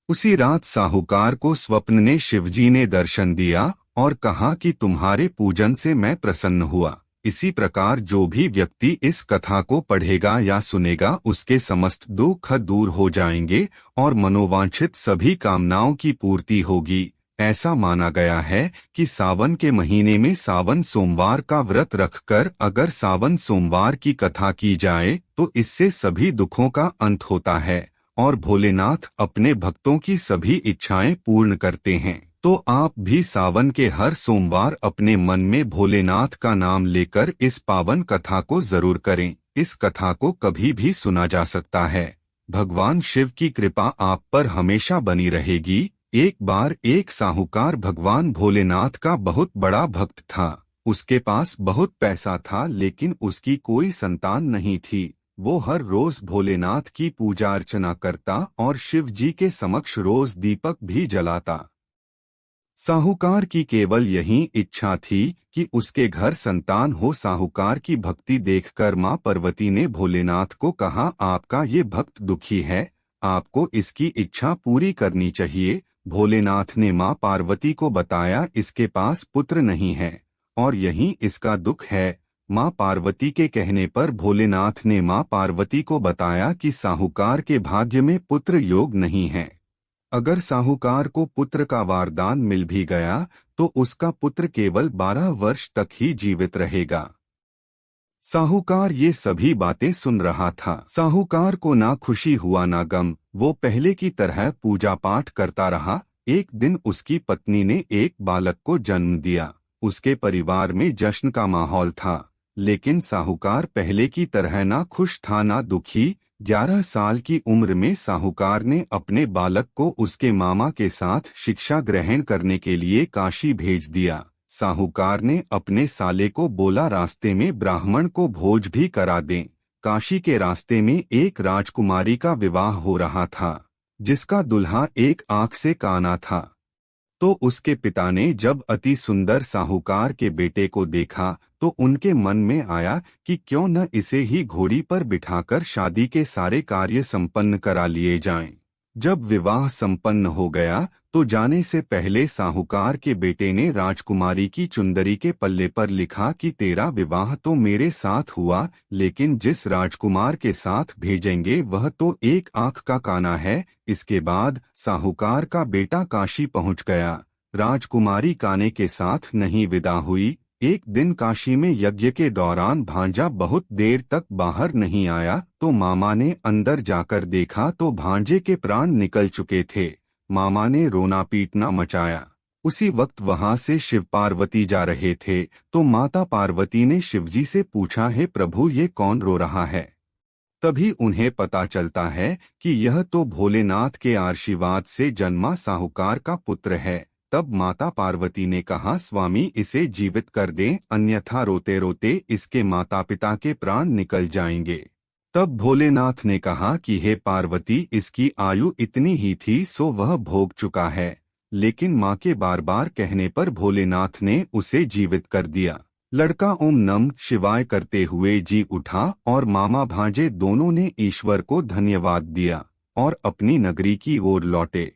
उसी रात साहूकार को स्वप्न ने शिवजी ने दर्शन दिया और कहा कि तुम्हारे पूजन से मैं प्रसन्न हुआ। इसी प्रकार जो भी व्यक्ति इस कथा को पढ़ेगा या सुनेगा उसके समस्त दुख दूर हो जाएंगे और मनोवांछित सभी कामनाओं की पूर्ति होगी। ऐसा माना गया है कि सावन के महीने में सावन सोमवार का व्रत रखकर अगर सावन सोमवार की कथा की जाए तो इससे सभी दुखों का अंत होता है और भोलेनाथ अपने भक्तों की सभी इच्छाएं पूर्ण करते हैं। तो आप भी सावन के हर सोमवार अपने मन में भोलेनाथ का नाम लेकर इस पावन कथा को जरूर करें। इस कथा को कभी भी सुना जा सकता है। भगवान शिव की कृपा आप पर हमेशा बनी रहेगी। एक बार एक साहूकार भगवान भोलेनाथ का बहुत बड़ा भक्त था। उसके पास बहुत पैसा था लेकिन उसकी कोई संतान नहीं थी। वो हर रोज भोलेनाथ की पूजा अर्चना करता और शिव जी के समक्ष रोज दीपक भी जलाता। साहूकार की केवल यही इच्छा थी कि उसके घर संतान हो। साहूकार की भक्ति देखकर मां पार्वती ने भोलेनाथ को कहा, आपका ये भक्त दुखी है, आपको इसकी इच्छा पूरी करनी चाहिए। भोलेनाथ ने मां पार्वती को बताया, इसके पास पुत्र नहीं है और यही इसका दुख है। मां पार्वती के कहने पर भोलेनाथ ने मां पार्वती को बताया कि साहूकार के भाग्य में पुत्र योग नहीं है। अगर साहूकार को पुत्र का वरदान मिल भी गया तो उसका पुत्र केवल 12 वर्ष तक ही जीवित रहेगा। साहूकार ये सभी बातें सुन रहा था। साहूकार को ना खुशी हुआ ना गम। वो पहले की तरह पूजा पाठ करता रहा। एक दिन उसकी पत्नी ने एक बालक को जन्म दिया। उसके परिवार में जश्न का माहौल था, लेकिन साहूकार पहले की तरह ना खुश था ना दुखी। 11 साल की उम्र में साहूकार ने अपने बालक को उसके मामा के साथ शिक्षा ग्रहण करने के लिए काशी भेज दिया। साहूकार ने अपने साले को बोला, रास्ते में ब्राह्मण को भोज भी करा दें। काशी के रास्ते में एक राजकुमारी का विवाह हो रहा था, जिसका दुल्हा एक आंख से काना था। तो उसके पिता ने जब अति सुंदर साहूकार के बेटे को देखा तो उनके मन में आया कि क्यों न इसे ही घोड़ी पर बिठाकर शादी के सारे कार्य संपन्न करा लिए जाएं। जब विवाह संपन्न हो गया तो जाने से पहले साहूकार के बेटे ने राजकुमारी की चुंदरी के पल्ले पर लिखा कि तेरा विवाह तो मेरे साथ हुआ, लेकिन जिस राजकुमार के साथ भेजेंगे वह तो एक आंख का काना है। इसके बाद साहूकार का बेटा काशी पहुंच गया। राजकुमारी काने के साथ नहीं विदा हुई। एक दिन काशी में यज्ञ के दौरान भांजा बहुत देर तक बाहर नहीं आया तो मामा ने अंदर जाकर देखा तो भांजे के प्राण निकल चुके थे। मामा ने रोना पीटना मचाया। उसी वक्त वहां से शिव पार्वती जा रहे थे तो माता पार्वती ने शिवजी से पूछा, हे प्रभु, ये कौन रो रहा है? तभी उन्हें पता चलता है कि यह तो भोलेनाथ के आशीर्वाद से जन्मा साहूकार का पुत्र है। तब माता पार्वती ने कहा, स्वामी इसे जीवित कर दें, अन्यथा रोते रोते इसके माता पिता के प्राण निकल जाएंगे। तब भोलेनाथ ने कहा कि हे पार्वती, इसकी आयु इतनी ही थी सो वह भोग चुका है। लेकिन माँ के बार बार कहने पर भोलेनाथ ने उसे जीवित कर दिया। लड़का ओम नमः शिवाय करते हुए जी उठा और मामा भांजे दोनों ने ईश्वर को धन्यवाद दिया और अपनी नगरी की ओर लौटे।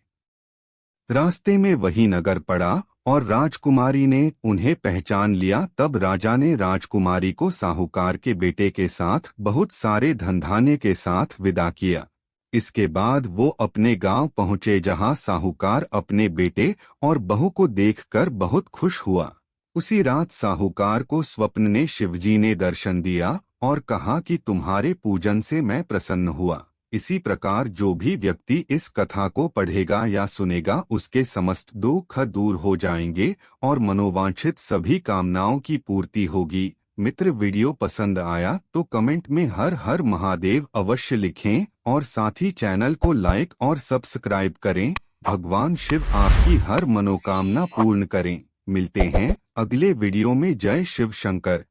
रास्ते में वही नगर पड़ा और राजकुमारी ने उन्हें पहचान लिया। तब राजा ने राजकुमारी को साहूकार के बेटे के साथ बहुत सारे धनधान्य के साथ विदा किया। इसके बाद वो अपने गांव पहुंचे जहां साहूकार अपने बेटे और बहू को देखकर बहुत खुश हुआ। उसी रात साहूकार को स्वप्न ने शिवजी ने दर्शन दिया और कहा कि तुम्हारे पूजन से मैं प्रसन्न हुआ। इसी प्रकार जो भी व्यक्ति इस कथा को पढ़ेगा या सुनेगा उसके समस्त दुख दूर हो जाएंगे और मनोवांछित सभी कामनाओं की पूर्ति होगी। मित्र, वीडियो पसंद आया तो कमेंट में हर हर महादेव अवश्य लिखें और साथ ही चैनल को लाइक और सब्सक्राइब करें। भगवान शिव आपकी हर मनोकामना पूर्ण करें। मिलते हैं अगले वीडियो में। जय शिव शंकर।